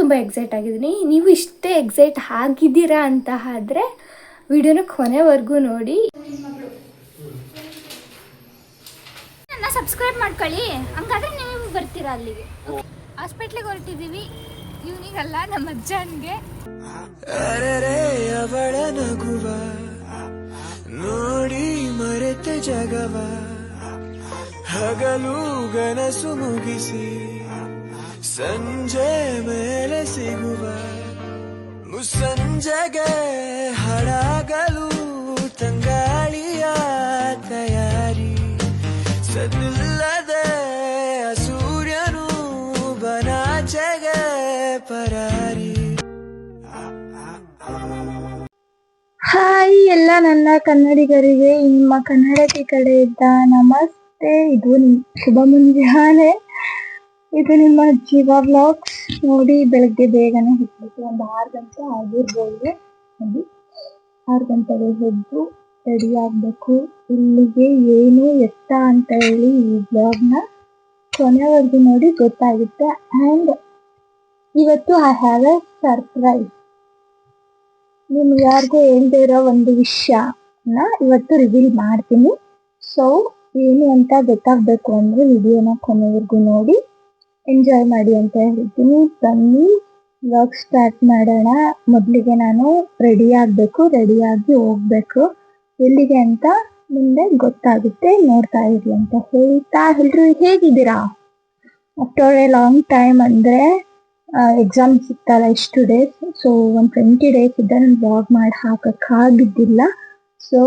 ತುಂಬ ಎಕ್ಸೈಟ್ ಆಗಿದ್ದೀನಿ. ನೀವು ಇಷ್ಟೇ ಎಕ್ಸೈಟ್ ಆಗಿದ್ದೀರಾ ಅಂತ ಆದರೆ ವಿಡಿಯೋನ ಕೊನೆವರೆಗೂ ನೋಡಿ. ನನ್ನ ಸಬ್ಸ್ಕ್ರೈಬ್ ಮಾಡ್ಕೊಳ್ಳಿ, ಹಂಗಾದ್ರೆ ನೀವು ಬರ್ತೀರಾ ಅಲ್ಲಿಗೆ. ಹಾಸ್ಪಿಟ್ಲಿಗೆ ಹೊರಟಿದ್ದೀವಿ, ಇವನಿಗಲ್ಲ ನಮ್ಮ ಅಜ್ಜನಿಗೆ. ಅವಳ ನಗುವ ನೋಡಿ ಮರೆತೆ ಜಗವ, ಹಗಲು ಗನಸು ಮುಗಿಸಿ ಸಂಜೆ ಮೇಲೆ ಸಿಗುವ, ಮುಸ್ಸಂಜೆಗೆ ಹಾಡಾಗಲು ತಂಗಾಳಿಯ ತಯಾರಿ, ಸದ್ದಿಲ್ಲದೆ ಸೂರ್ಯನು ಬನಾಚೆಗೆ ಪರಾರಿ. ಹಾಯ್ ಎಲ್ಲ ನನ್ನ ಕನ್ನಡಿಗರಿಗೆ, ನಿಮ್ಮ ಕನ್ನಡತಿ ಕಡೆಯಿಂದ ನಮಸ್ತೆ. ಇದು ಶುಭ ಮುಂಜಾನೆ. ಇದು ನಿಮ್ಮ ಜೀವ ವ್ಲಾಗ್ಸ್. ನೋಡಿ, ಬೆಳಗ್ಗೆ ಬೇಗನೆ ಎದ್ಬಿಟ್ಟು ಒಂದು 6 ಗಂಟೆ ಆಗಿರ್ಬೋದು. ನೋಡಿ, 6 ಗಂಟೆಗೆ ಎದ್ದು ರೆಡಿ ಆಗಬೇಕು. ಇಲ್ಲಿಗೆ ಏನು ಎತ್ತ ಅಂತ ಹೇಳಿ ಈ ಬ್ಲಾಗ್ನ ಕೊನೆವರೆಗೂ ನೋಡಿ ಗೊತ್ತಾಗುತ್ತೆ. ಆ್ಯಂಡ್ ಇವತ್ತು ಐ ಹ್ಯಾವ್ ಎ ಸರ್ಪ್ರೈಸ್. ನಿಮ್ಗೆ ಯಾರಿಗೂ ಹೇಳ್ದೇ ಇರೋ ಒಂದು ವಿಷಯನ ಇವತ್ತು ರಿವೀಲ್ ಮಾಡ್ತೀನಿ. ಸೊ ಏನು ಅಂತ ಗೊತ್ತಾಗಬೇಕು ಅಂದರೆ ವಿಡಿಯೋನ ಕೊನೆವರೆಗೂ ನೋಡಿ, ಎಂಜಾಯ್ ಮಾಡಿ ಅಂತ ಹೇಳ್ತೀನಿ. ಬನ್ನಿ ವ್ಲಾಗ್ ಸ್ಟಾರ್ಟ್ ಮಾಡೋಣ. ಮೊದಲಿಗೆ ನಾನು ರೆಡಿ ಆಗಬೇಕು, ರೆಡಿಯಾಗಿ ಹೋಗಬೇಕು. ಎಲ್ಲಿಗೆ ಅಂತ ಮುಂದೆ ಗೊತ್ತಾಗುತ್ತೆ, ನೋಡ್ತಾ ಇರಿ ಅಂತ ಹೇಳ್ತಾ, ಎಲ್ಲರೂ ಹೇಗಿದ್ದೀರಾ? ಆಫ್ಟರ್ ಎ ಲಾಂಗ್ ಟೈಮ್ ಅಂದರೆ ಎಕ್ಸಾಮ್ ಸಿಗ್ತಲ್ಲ ಇಷ್ಟು ಡೇಸ್. ಸೊ ಒಂದು 20 ಡೇಸ್ ಇದ್ದ ನಾನು ವ್ಲಾಗ್ ಮಾಡಿ ಹಾಕೋಕ್ಕಾಗಿದ್ದಿಲ್ಲ. ಸೊ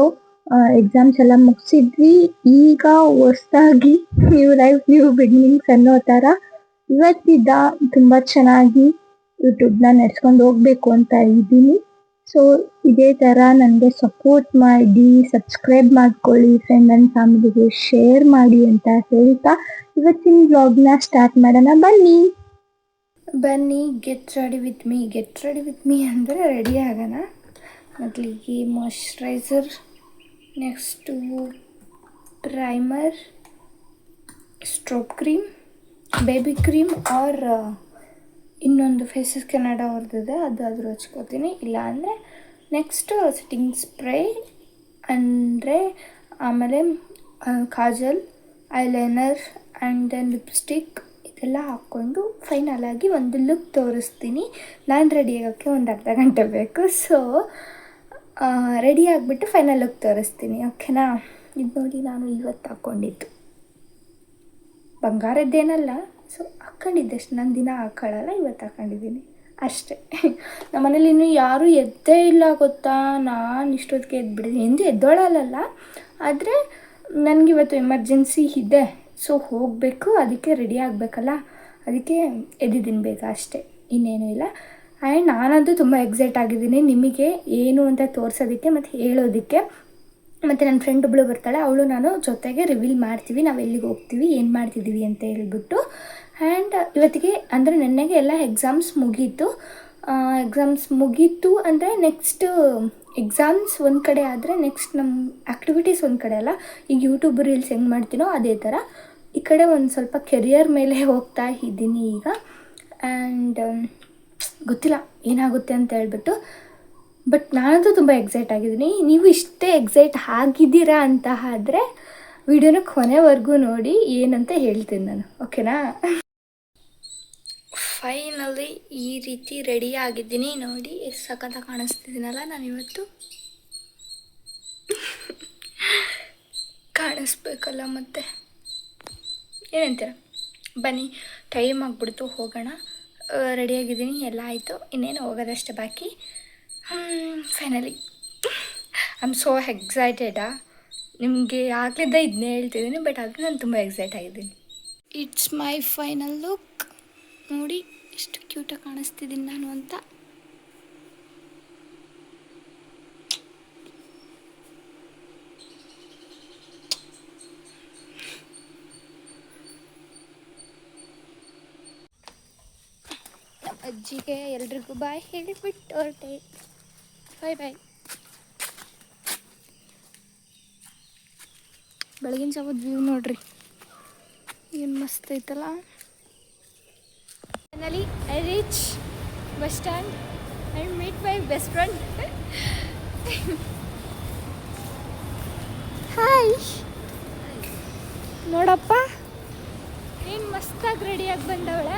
ಎಕ್ಸಾಮ್ಸ್ ಎಲ್ಲ ಮುಗಿಸಿದ್ವಿ. ಈಗ ಹೊಸದಾಗಿ ನ್ಯೂ ಲೈಫ್ ನ್ಯೂ ಬಿಗಿನಿಂಗ್ಸ್ ಅನ್ನೋ ಥರ ಇವತ್ತಿದ್ದ ತುಂಬ ಚೆನ್ನಾಗಿ ಯೂಟ್ಯೂಬ್ನ ನಡೆಸ್ಕೊಂಡು ಹೋಗ್ಬೇಕು ಅಂತ ಇದ್ದೀನಿ. ಸೊ ಇದೇ ಥರ ನನಗೆ ಸಪೋರ್ಟ್ ಮಾಡಿ, ಸಬ್ಸ್ಕ್ರೈಬ್ ಮಾಡ್ಕೊಳ್ಳಿ, ಫ್ರೆಂಡ್ ಆ್ಯಂಡ್ ಫ್ಯಾಮಿಲಿಗೆ ಶೇರ್ ಮಾಡಿ ಅಂತ ಹೇಳ್ತಾ ಇವತ್ತಿನ ವ್ಲಾಗ್ನ ಸ್ಟಾರ್ಟ್ ಮಾಡೋಣ. ಬನ್ನಿ, ಗೆಟ್ ರೆಡಿ ವಿತ್ ಮೀ ಅಂದರೆ ರೆಡಿ ಆಗೋಣ. ಮೊದಲಿಗೆ moisturiser, next primer, strobe cream, baby cream or ಇನ್ನೊಂದು ಫೇಸಸ್ ಕೆನಡಾ ಅವ್ರದ್ದಿದೆ, ಅದಾದರೂ ಹಚ್ಕೋತೀನಿ. ಇಲ್ಲ ಅಂದರೆ ನೆಕ್ಸ್ಟ್ ಸೆಟ್ಟಿಂಗ್ ಸ್ಪ್ರೇ ಅಂದರೆ, ಆಮೇಲೆ kajal, eyeliner and then lipstick ಇದೆಲ್ಲ ಹಾಕ್ಕೊಂಡು ಫೈನಲಾಗಿ ಒಂದು ಲುಕ್ ತೋರಿಸ್ತೀನಿ. ನಾನು ರೆಡಿ ಆಗೋಕ್ಕೆ ಒಂದು ಅರ್ಧ ಗಂಟೆ ಬೇಕು. ಸೊ ರೆಡಿ ಆಗಿಬಿಟ್ಟು ಫೈನಲ್ ಲುಕ್ ತೋರಿಸ್ತೀನಿ, ಓಕೆನಾ? ಇದು ನೋಡಿ, ನಾನು ಇವತ್ತು ಹಾಕ್ಕೊಂಡಿದ್ದು ಬಂಗಾರದ್ದೇನಲ್ಲ. ಸೊ ಹಾಕ್ಕೊಂಡಿದ್ದಷ್ಟು ನಾನು ದಿನ ಹಾಕ್ಕೊಳ್ಳಲ್ಲ, ಇವತ್ತು ಹಾಕ್ಕೊಂಡಿದ್ದೀನಿ ಅಷ್ಟೇ. ನಮ್ಮ ಮನೇಲಿ ಇನ್ನೂ ಯಾರೂ ಎದ್ದೇ ಇಲ್ಲ ಗೊತ್ತಾ. ನಾನು ಇಷ್ಟೊತ್ತಿಗೆ ಎದ್ಬಿಟ್ಟಿದ್ದೀನಿ. ಎಂದು ಎದ್ದೋಳಲ್ಲ, ಆದರೆ ನನಗಿವತ್ತು ಎಮರ್ಜೆನ್ಸಿ ಇದೆ. ಸೊ ಹೋಗಬೇಕು, ಅದಕ್ಕೆ ರೆಡಿ ಆಗಬೇಕಲ್ಲ, ಅದಕ್ಕೆ ಎದ್ದಿದ್ದೀನಿ ಬೇಗ ಅಷ್ಟೇ, ಇನ್ನೇನೂ ಇಲ್ಲ. ಆ್ಯಂಡ್ ನಾನಂತೂ ತುಂಬ ಎಕ್ಸೈಟ್ ಆಗಿದ್ದೀನಿ ನಿಮಗೆ ಏನು ಅಂತ ತೋರಿಸೋದಕ್ಕೆ ಮತ್ತು ಹೇಳೋದಕ್ಕೆ. ಮತ್ತು ನನ್ನ ಫ್ರೆಂಡ್ ಒಬ್ಬಳು ಬರ್ತಾಳೆ, ಅವಳು ನಾನು ಜೊತೆಗೆ ರಿವೀಲ್ ಮಾಡ್ತೀವಿ, ನಾವು ಎಲ್ಲಿಗೆ ಹೋಗ್ತೀವಿ, ಏನು ಮಾಡ್ತಿದ್ದೀವಿ ಅಂತ ಹೇಳ್ಬಿಟ್ಟು. ಆ್ಯಂಡ್ ಇವತ್ತಿಗೆ ಅಂದರೆ ನೆನ್ನೆಗೆ ಎಲ್ಲ ಎಕ್ಸಾಮ್ಸ್ ಮುಗೀತು ಅಂದರೆ ನೆಕ್ಸ್ಟ್ ಎಕ್ಸಾಮ್ಸ್ ಒಂದು ಕಡೆ ಆದರೆ ನೆಕ್ಸ್ಟ್ ನಮ್ಮ ಆ್ಯಕ್ಟಿವಿಟೀಸ್ ಒಂದು ಕಡೆ ಅಲ್ಲ. ಈಗ ಯೂಟ್ಯೂಬ್ ರೀಲ್ಸ್ ಹೆಂಗೆ ಮಾಡ್ತೀನೋ ಅದೇ ಥರ ಈ ಕಡೆ ಒಂದು ಸ್ವಲ್ಪ ಕೆರಿಯರ್ ಮೇಲೆ ಹೋಗ್ತಾ ಇದ್ದೀನಿ ಈಗ. ಆ್ಯಂಡ್ ಗೊತ್ತಿಲ್ಲ ಏನಾಗುತ್ತೆ ಅಂತ ಹೇಳ್ಬಿಟ್ಟು, ಬಟ್ ನಾನಂತೂ ತುಂಬ ಎಕ್ಸೈಟ್ ಆಗಿದ್ದೀನಿ. ನೀವು ಇಷ್ಟೇ ಎಕ್ಸೈಟ್ ಆಗಿದ್ದೀರಾ ಅಂತ ಆದರೆ ವಿಡಿಯೋನ ಕೊನೆವರೆಗೂ ನೋಡಿ, ಏನಂತ ಹೇಳ್ತೀನಿ ನಾನು, ಓಕೆನಾ? ಫೈನಲಿ ಈ ರೀತಿ ರೆಡಿ ಆಗಿದ್ದೀನಿ. ನೋಡಿ ಎಷ್ಟು ಸಖತ್ತಾಗಿ ಕಾಣಿಸ್ತಿದ್ದೀನಲ್ಲ ನಾನಿವತ್ತು. ಕಾಣಿಸ್ಬೇಕಲ್ಲ ಮತ್ತೆ, ಏನಂತೀರ? ಬನ್ನಿ, ಟೈಮ್ ಆಗಿಬಿಡ್ತು, ಹೋಗೋಣ. ರೆಡಿಯಾಗಿದ್ದೀನಿ, ಎಲ್ಲ ಆಯಿತು, ಇನ್ನೇನು ಹೋಗೋದಷ್ಟೇ ಬಾಕಿ. ಫೈನಲಿ ಐ ಆಮ್ ಸೋ ಎಕ್ಸೈಟೆಡಾ. ನಿಮಗೆ ಆಗಲಿದ್ದ ಇದನ್ನೇ ಹೇಳ್ತಿದ್ದೀನಿ, ಬಟ್ ಆದರೆ ನಾನು ತುಂಬ ಎಕ್ಸೈಟ್ ಆಗಿದ್ದೀನಿ. It's my final look. ನೋಡಿ ಎಷ್ಟು ಕ್ಯೂಟಾಗಿ ಕಾಣಿಸ್ತಿದ್ದೀನಿ ನಾನು ಅಂತ. ಅಜ್ಜಿಗೆ ಎಲ್ರಿಗೂ ಬಾಯ್ ಹೇಳಿಬಿಟ್ಟು ಹೊರಟೆ. ಬಾಯ್. ಬೆಳಗಿನ ಜಾವದ ವ್ಯೂ ನೋಡ್ರಿ, ಏನು ಮಸ್ತ್ ಐತಲ್ಲ. Finally I reach bus stand and meet my best friend. Hi, ನೋಡಪ್ಪ ಏನು ಮಸ್ತಾಗಿ ರೆಡಿಯಾಗಿ ಬಂದವಳೆ.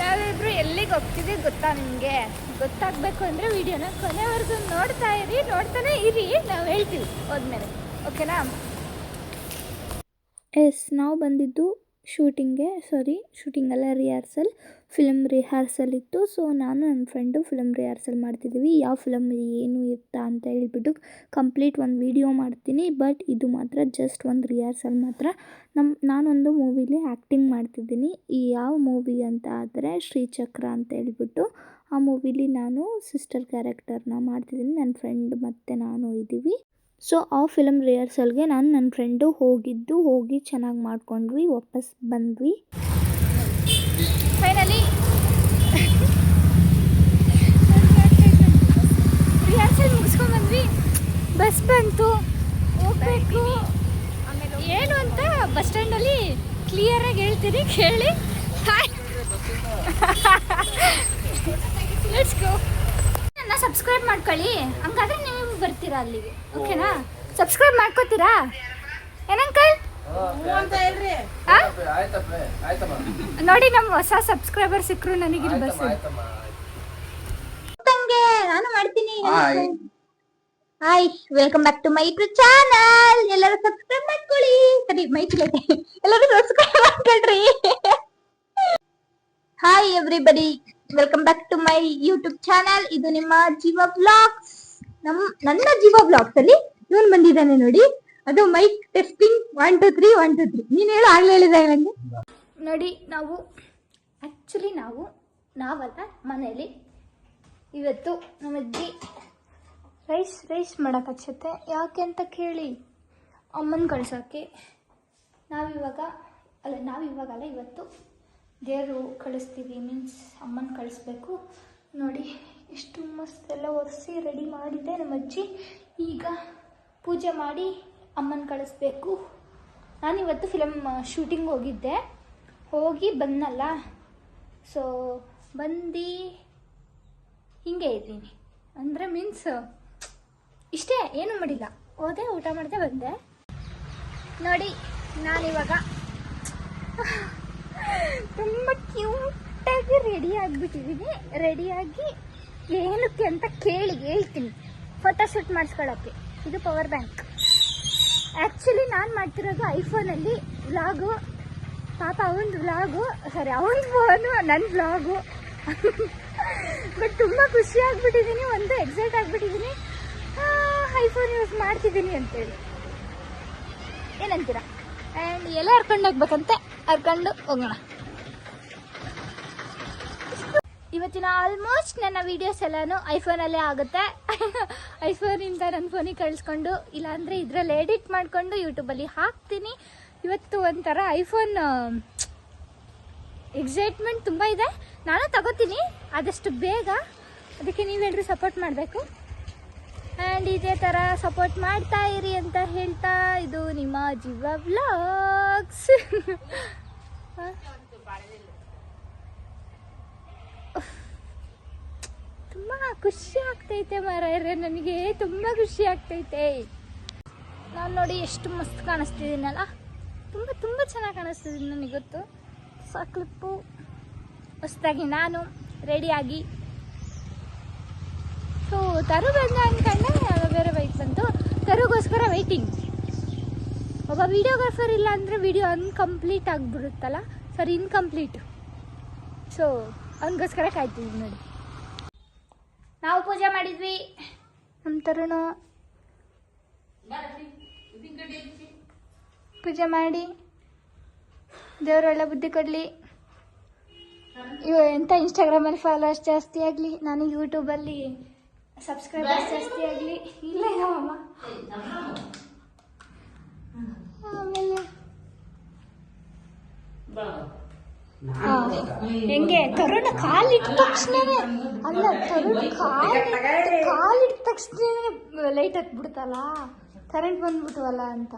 ನಾವಿಬ್ರು ಎಲ್ಲಿಗೆ ಹೋಗ್ತಿದ್ದೀವಿ ಗೊತ್ತಾ ನಿಮಗೆ? ಗೊತ್ತಾಗಬೇಕು ಅಂದರೆ ವಿಡಿಯೋನ ಕೊನೆವರೆಗೂ ನೋಡ್ತಾನೆ ಇರಿ, ನಾವು ಹೇಳ್ತೀವಿ ಹೋದ್ಮೇಲೆ, ಓಕೆನಾ? ಎಸ್, ನಾವು ಬಂದಿದ್ದು ಶೂಟಿಂಗ್ ಅಲ್ಲ, ಫಿಲಮ್ ರಿಹರ್ಸಲ್ ಇತ್ತು. ಸೊ ನಾನು ನನ್ನ ಫ್ರೆಂಡು ಫಿಲಮ್ ರಿಹರ್ಸಲ್ ಮಾಡ್ತಿದ್ದೀವಿ. ಯಾವ ಫಿಲಮ್ ಏನು ಎತ್ತ ಅಂತ ಹೇಳ್ಬಿಟ್ಟು ಕಂಪ್ಲೀಟ್ ಒಂದು ವಿಡಿಯೋ ಮಾಡ್ತೀನಿ. ಬಟ್ ಇದು ಮಾತ್ರ ಜಸ್ಟ್ ಒಂದು ರಿಹರ್ಸಲ್ ಮಾತ್ರ. ನಾನೊಂದು ಮೂವಿಲಿ ಆ್ಯಕ್ಟಿಂಗ್ ಮಾಡ್ತಿದ್ದೀನಿ. ಈ ಯಾವ ಮೂವಿ ಅಂತ ಆದರೆ ಶ್ರೀಚಕ್ರ ಅಂತ ಹೇಳ್ಬಿಟ್ಟು ಆ ಮೂವಿಲಿ ನಾನು ಸಿಸ್ಟರ್ ಕ್ಯಾರೆಕ್ಟರ್ನ ಮಾಡ್ತಿದ್ದೀನಿ. ನನ್ನ ಫ್ರೆಂಡ್ ಮತ್ತು ನಾನು ಇದ್ದೀವಿ. ಸೊ ಆ ಫಿಲಮ್ ರಿಹರ್ಸಲ್ಗೆ ನಾನು ನನ್ನ ಫ್ರೆಂಡು ಹೋಗಿ ಚೆನ್ನಾಗಿ ಮಾಡ್ಕೊಂಡ್ವಿ, ವಾಪಸ್ ಬಂದ್ವಿ. Finally rehearsal ಮುಗಿಸ್ಕೊಂಡ್ಬಂದ್ವಿ. ಬಸ್ ಬಂತು, ಹೋಗ್ಬೇಕು. ಏನು ಅಂತ ಬಸ್ ಸ್ಟ್ಯಾಂಡಲ್ಲಿ ಕ್ಲಿಯರಾಗಿ ಹೇಳ್ತೀನಿ, ಕೇಳಿ. Let's go. ನನ್ನ ಸಬ್ಸ್ಕ್ರೈಬ್ ಮಾಡ್ಕೊಳ್ಳಿ, ಹಂಗಾದ್ರೆ ನೀವು ಬರ್ತೀರಾ ಅಲ್ಲಿಗೆ, ಓಕೆನಾ? ಸಬ್ಸ್ಕ್ರೈಬ್ ಮಾಡ್ಕೋತೀರಾ ಏನಂಕಲ್? ನೋಡಿ, ನಮ್ಮ ಹೊಸ ಸಬ್ಸ್ಕ್ರೈಬರ್ ಸಿಕ್ಕರು ನನಗಿಲ್ಲಿ ಬಸ್. ನಾನು ಮಾಡ್ತೀನಿ. Hi, welcome back to my YouTube channel. ಎಲ್ಲರೂ ಸಬ್ಸ್ಕ್ರೈಬ್ ಮಾಡ್ಕೊಳ್ಳಿ. ಸರಿ, ಮೈಕ್ಲೈತೆ, ಎಲ್ಲರೂ ಸಬ್ಸ್ಕ್ರೈಬ್ ಮಾಡ್ಕೊಳ್ರಿ. Hi everybody, welcome back to my YouTube channel. ಇದು ನಿಮ್ಮ ಜೀವ ಬ್ಲಾಗ್ಸ್. ನನ್ನ ಜೀವ ಬ್ಲಾಗ್ಸ್ ಅಲ್ಲಿ ಇವನು ಬಂದಿದ್ದಾನೆ ನೋಡಿ, ಅದು ಮೈಕ್ ಟೆಸ್ಟಿಂಗ್ 1 2 3 1 2 3. ನೀನು ಹೇಳು, ಆಗ್ಲೇ ಹೇಳಿದೆ ನಂಗೆ. ನೋಡಿ, ನಾವಲ್ಲ ಮನೇಲಿ ಇವತ್ತು ನಮ್ಮ ಅಜ್ಜಿ ರೈಸ್ ಮಾಡೋಕ್ಕಚ್ಚತ್ತೆ. ಯಾಕೆ ಅಂತ ಕೇಳಿ, ಅಮ್ಮನ ಕಳ್ಸೋಕ್ಕೆ. ನಾವಿವಾಗಲ್ಲ, ಇವತ್ತು ದೇವರು ಕಳಿಸ್ತೀವಿ, ಮೀನ್ಸ್ ಅಮ್ಮನ ಕಳಿಸ್ಬೇಕು. ನೋಡಿ ಎಷ್ಟು ಮಸ್ತ್ ಎಲ್ಲ ಒರೆಸಿ ರೆಡಿ ಮಾಡಿದೆ ನಮ್ಮ ಅಜ್ಜಿ. ಈಗ ಪೂಜೆ ಮಾಡಿ ಅಮ್ಮನ ಕಳಿಸ್ಬೇಕು. ನಾನಿವತ್ತು ಫಿಲಮ್ ಶೂಟಿಂಗ್ ಹೋಗಿ ಬಂದಲ್ಲ. ಸೊ ಬಂದು ಹೀಗೆ ಇದ್ದೀನಿ, ಅಂದರೆ ಮೀನ್ಸ್ ಇಷ್ಟೇ, ಏನೂ ಮಾಡಿಲ್ಲ. ಹೋದೆ, ಊಟ ಮಾಡಿದೆ, ಬಂದೆ. ನೋಡಿ, ನಾನಿವಾಗ ತುಂಬ ಕ್ಯೂಟಾಗಿ ರೆಡಿ ಆಗಿಬಿಟ್ಟಿದ್ದೀನಿ. ರೆಡಿಯಾಗಿ ಏನಕ್ಕೆ ಅಂತ ಹೇಳ್ತೀನಿ. ಫೋಟೋಶೂಟ್ ಮಾಡಿಸ್ಕೊಳ್ಳೋಕ್ಕೆ. ಇದು ಪವರ್ ಬ್ಯಾಂಕ್. ಆ್ಯಕ್ಚುಲಿ ನಾನು ಮಾಡ್ತಿರೋದು ಐಫೋನಲ್ಲಿ ವ್ಲಾಗು. ಪಾಪ ಅವನ ಫೋನು, ನನ್ನ ವ್ಲಾಗು. ಬಟ್ ತುಂಬ ಖುಷಿ ಆಗಿಬಿಟ್ಟಿದ್ದೀನಿ, ಎಕ್ಸೈಟ್ ಆಗಿಬಿಟ್ಟಿದ್ದೀನಿ. ಐಫೋನ್ ಯೂಸ್ ಮಾಡ್ತಿದ್ದೀನಿ ಅಂತೇಳಿ. ಏನಂತೀರಾ? ಆ್ಯಂಡ್ ಎಲ್ಲ ಹರ್ಕೊಂಡು ಹೋಗ್ಬೇಕಂತೆ, ಹರ್ಕೊಂಡು ಹೋಗೋಣ. ಇವತ್ತಿನ ಆಲ್ಮೋಸ್ಟ್ ನನ್ನ ವೀಡಿಯೋಸ್ ಎಲ್ಲನೂ ಐಫೋನಲ್ಲೇ ಆಗುತ್ತೆ. ಐಫೋನಿಂದ ನನ್ನ ಫೋನಿಗೆ ಕಳಿಸ್ಕೊಂಡು, ಇಲ್ಲಾಂದರೆ ಇದರಲ್ಲಿ ಎಡಿಟ್ ಮಾಡಿಕೊಂಡು ಯೂಟ್ಯೂಬಲ್ಲಿ ಹಾಕ್ತೀನಿ. ಇವತ್ತು ಒಂಥರ ಐಫೋನ್ ಎಕ್ಸೈಟ್ಮೆಂಟ್ ತುಂಬ ಇದೆ. ನಾನು ತಗೋತೀನಿ ಆದಷ್ಟು ಬೇಗ. ಅದಕ್ಕೆ ನೀವೆಲ್ಲರೂ ಸಪೋರ್ಟ್ ಮಾಡಬೇಕು. ಆ್ಯಂಡ್ ಇದೇ ಥರ ಸಪೋರ್ಟ್ ಮಾಡ್ತಾ ಇರಿ ಅಂತ ಹೇಳ್ತಾ, ಇದು ನಿಮ್ಮ ಜೀವ ವ್ಲಾಗ್ಸ್. ತುಂಬ ಖುಷಿ ಆಗ್ತೈತೆ ಮಾರಾಯರೇ, ನನಗೆ ತುಂಬ ಖುಷಿ ಆಗ್ತೈತೆ. ನಾನು ನೋಡಿ ಎಷ್ಟು ಮಸ್ತ್ ಕಾಣಿಸ್ತಿದ್ದೀನಲ್ಲ, ತುಂಬ ಚೆನ್ನಾಗಿ ಕಾಣಿಸ್ತಿದ್ದೀನಿ. ನನಗೆ ಗೊತ್ತು. ಕ್ಲಿಪ್ಪು ಹೊಸದಾಗಿ ನಾನು ರೆಡಿಯಾಗಿ. ಸೊ ತರು ಬಂದ ಅಂದ್ಕೊಂಡೆ, ಬೇರೆ ಬೈಕ್ ಬಂತು. ತರುಗೋಸ್ಕರ ವೆಯ್ಟಿಂಗ್. ಒಬ್ಬ ವಿಡಿಯೋಗ್ರಾಫರ್ ಇಲ್ಲ ಅಂದರೆ ವಿಡಿಯೋ ಅನ್ಕಂಪ್ಲೀಟ್ ಆಗಿಬಿಡುತ್ತಲ್ಲ, ಇನ್ಕಂಪ್ಲೀಟ್. ಸೊ ಅವನಿಗೋಸ್ಕರ ಕಾಯ್ತಿದ್ವಿ. ನೋಡಿ, ನಾವು ಪೂಜೆ ಮಾಡಿದ್ವಿ. ನಮ್ಮ ತರುಣು ಪೂಜೆ ಮಾಡಿ ದೇವರು ಒಳ್ಳೆ ಬುದ್ಧಿ ಕೊಡಲಿ. ಎಂಥ ಇನ್ಸ್ಟಾಗ್ರಾಮಲ್ಲಿ ಫಾಲೋವರ್ಸ್ ಜಾಸ್ತಿ ಆಗಲಿ, ನನಗೆ ಯೂಟ್ಯೂಬಲ್ಲಿ ಸಬ್ಸ್ಕ್ರೈಬರ್ಸ್ ಜಾಸ್ತಿ ಆಗಲಿ. ಇಲ್ಲ ಅಮ್ಮ. ಆಮೇಲೆ ಹೆಂಗೆ ತರುಣ ಕಾಲಿಟ್ಟ ತಕ್ಷಣನೇ ಕಾಲಿಟ್ಟ ತಕ್ಷಣ ಲೈಟ್ ಹತ್ಬಿಡ್ತಲ್ಲ, ಕರೆಂಟ್ ಬಂದ್ಬಿಟ್ವಲ್ಲ ಅಂತ.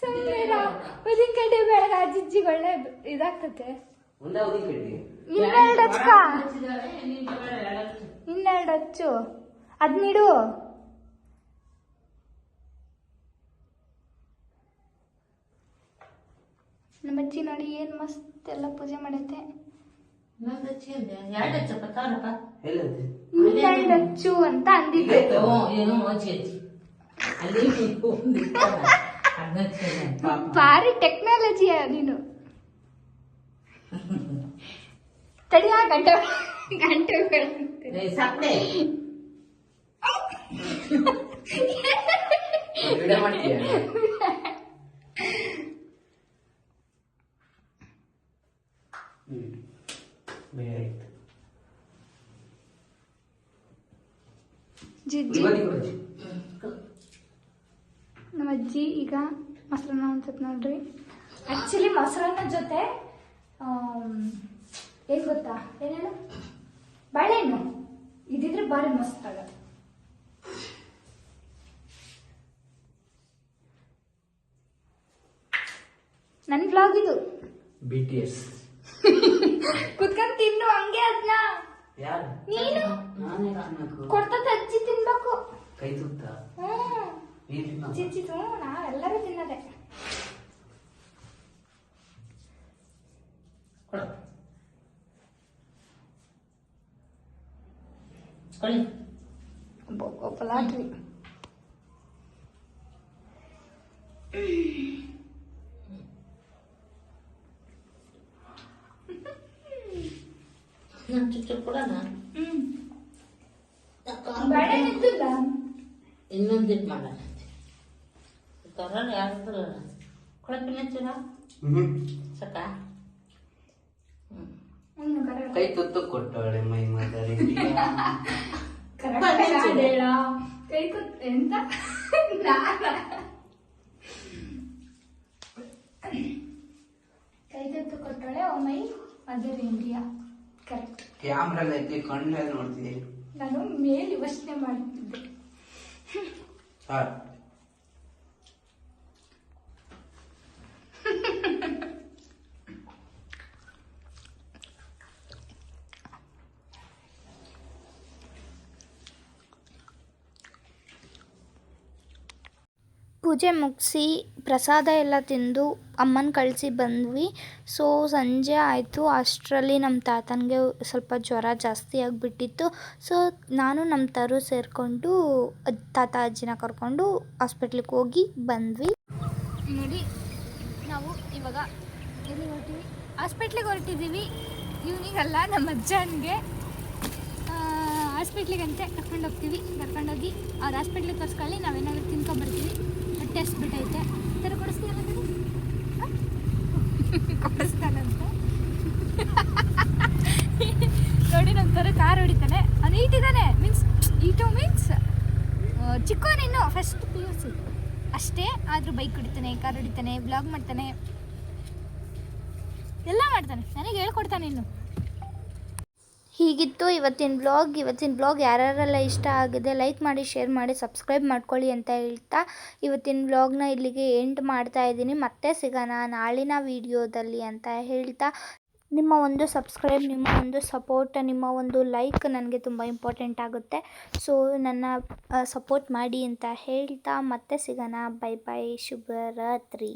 ಸುಮ್ಮನೆ ಉದಿನಕಡ್ಡಿ ಬೆಳಗ್ಗೆ ಅಜ್ಜಿಗಳೇ ಇದಾಗ್ತತೆ. ಇನ್ನೆರಡು ಹಚ್ಕ, ಇನ್ನೆರಡು ಹಚ್ಚು, ಅದ್ನಿಡು. ನಮ್ಮಜ್ಜಿ ನೋಡಿ ಏನ್ ಮಸ್ತ್ ಎಲ್ಲ ಪೂಜೆ ಮಾಡೈತೆ. ಇನ್ನೆರಡು ಹಚ್ಚು ಅಂತ ಅಂದಿದ್ದೆ. ಭಾರಿ ಟೆಕ್ನಾಲಜಿಯ ನೀನು. ತಡಿಯ ಗಂಟೆ ಜಿಜ್ಜಿ ನಮ್ಮ ಅಜ್ಜಿ ಈಗ ಮೊಸರನ್ನ ಅನ್ಸತ್ ನೋಡ್ರಿ. ಆಕ್ಚುಲಿ ಮೊಸರನ್ನ ಜೊತೆ ಏನ್ ಗೊತ್ತಾ, ಏನೇನು ಬಾಳೆಹಣ್ಣು ಇದಿದ್ರೆ ಬಾರಿ ಮಸ್ತ್ ಆಗತ್ತೆ. ನನ್ ಬ್ಲಾಗ್ ಇದು. BTS ಕುತ್ಕೊಂಡ್ ತಿನ್ನು ಹಂಗೆ ಅದ್ನ. ನೀನು ಕೊಡ್ತದ ಅಜ್ಜಿ ತಿನ್ಬೇಕು. ಕೈ ತುತ್ತ ಚಿಚ್ಚಿತು ನಾವೆಲ್ಲರೂ ತಿನ್ನದೆ. ಪಲಾಟ್ರಿ ಇನ್ನೊಂದಿಟ್ಟು ಮಾಡೋಣ ಯಾರು ಕೊಳಪಿನ ಚೂರ ಸಕ ಕೈ ತುತ್ತು ಕೊಟ್ಟವಳೆ ಮೈ ಮಾತಾಡಿ ಕೈ ತುತ್ತು ಎಂತ ಕೈ ತುತ್ತು ಕೊಟ್ಟಳೆ ಒಮ್ಮೈ ಮದರ್ ಇಂಡಿಯಾ. ಕರೆಕ್ಟ್. ಕ್ಯಾಮ್ರಾ ಐತಿ ಕಣ್ಣಲ್ಲಿ ನೋಡ್ತಿದ್ದೆ ನಾನು ಮೇಲೆ ಯೋಚನೆ ಮಾಡ್ತಿದ್ದೆ. ಪೂಜೆ ಮುಗಿಸಿ ಪ್ರಸಾದ ಎಲ್ಲ ತಿಂದು ಅಮ್ಮನ ಕಳಿಸಿ ಬಂದ್ವಿ. ಸೊ ಸಂಜೆ ಆಯಿತು. ಅಷ್ಟರಲ್ಲಿ ನಮ್ಮ ತಾತನಿಗೆ ಸ್ವಲ್ಪ ಜ್ವರ ಜಾಸ್ತಿ ಆಗಿಬಿಟ್ಟಿತ್ತು. ಸೊ ನಾನು ನಮ್ಮ ತರು ಸೇರಿಕೊಂಡು ತಾತ ಅಜ್ಜಿನ ಕರ್ಕೊಂಡು ಹಾಸ್ಪಿಟ್ಲಿಗೆ ಹೋಗಿ ಬಂದ್ವಿ. ನೋಡಿ ನಾವು ಇವಾಗ ಎಲ್ಲಿ ಹೊರಟಿವಿ, ಹಾಸ್ಪಿಟ್ಲಿಗೆ ಹೊರಟಿದ್ದೀವಿ. ಇವನಿಗಲ್ಲ ನಮ್ಮ ಅಜ್ಜನಿಗೆ ಹಾಸ್ಪಿಟ್ಲಿಗಂತೆ ಕರ್ಕೊಂಡು ಹೋಗ್ತೀವಿ. ಕರ್ಕೊಂಡೋಗಿ ಅವ್ರು ಹಾಸ್ಪಿಟ್ಲಿಗೆ ತೋರಿಸ್ಕೊಳ್ಳಿ, ನಾವೇನಾದರೂ ತಿನ್ಕೊಂಬರ್ತೀವಿ. ಟೆಸ್ಟ್ ಬಿಟ್ಟೈತೆ ಥರ ಕೊಡಿಸ್ತೀವಲ್ಲ ಕೊಡಿಸ್ತಾನಂತೆ. ನೋಡಿ ನಮ್ಮ ಥರ ಕಾರ್ ಹೊಡಿತಾನೆ. ಅವ್ನು ಈಟಿದ್ದಾನೆ, ಮೀನ್ಸ್ ಮೀನ್ಸ್ ಚಿಕ್ಕವನಿನ್ನು ಫಸ್ಟ್ PUC ಅಷ್ಟೇ. ಆದರೂ ಬೈಕ್ ಹೊಡಿತಾನೆ, ಕಾರ್ ಹೊಡಿತಾನೆ, ಬ್ಲಾಗ್ ಮಾಡ್ತಾನೆ, ಎಲ್ಲ ಮಾಡ್ತಾನೆ. ನನಗೆ ಹೇಳ್ಕೊಡ್ತಾನೆ ಇನ್ನು. ಹೀಗಿತ್ತು ಇವತ್ತಿನ ಬ್ಲಾಗ್. ಯಾರ್ಯಾರೆಲ್ಲ ಇಷ್ಟ ಆಗಿದೆ ಲೈಕ್ ಮಾಡಿ, ಶೇರ್ ಮಾಡಿ, ಸಬ್ಸ್ಕ್ರೈಬ್ ಮಾಡ್ಕೊಳ್ಳಿ ಅಂತ ಹೇಳ್ತಾ ಇವತ್ತಿನ ಬ್ಲಾಗ್ನ ಇಲ್ಲಿಗೆ ಎಂಡ್ ಮಾಡ್ತಾ ಇದ್ದೀನಿ. ಮತ್ತೆ ಸಿಗೋಣ ನಾಳಿನ ವಿಡಿಯೋದಲ್ಲಿ ಅಂತ ಹೇಳ್ತಾ, ನಿಮ್ಮ ಒಂದು ಸಬ್ಸ್ಕ್ರೈಬ್, ನಿಮ್ಮ ಒಂದು ಸಪೋರ್ಟ್, ನಿಮ್ಮ ಒಂದು ಲೈಕ್ ನನಗೆ ತುಂಬ ಇಂಪಾರ್ಟೆಂಟ್ ಆಗುತ್ತೆ. ಸೊ ನನ್ನ ಸಪೋರ್ಟ್ ಮಾಡಿ ಅಂತ ಹೇಳ್ತಾ ಮತ್ತೆ ಸಿಗೋಣ. ಬೈ ಬೈ, ಶುಭರಾತ್ರಿ.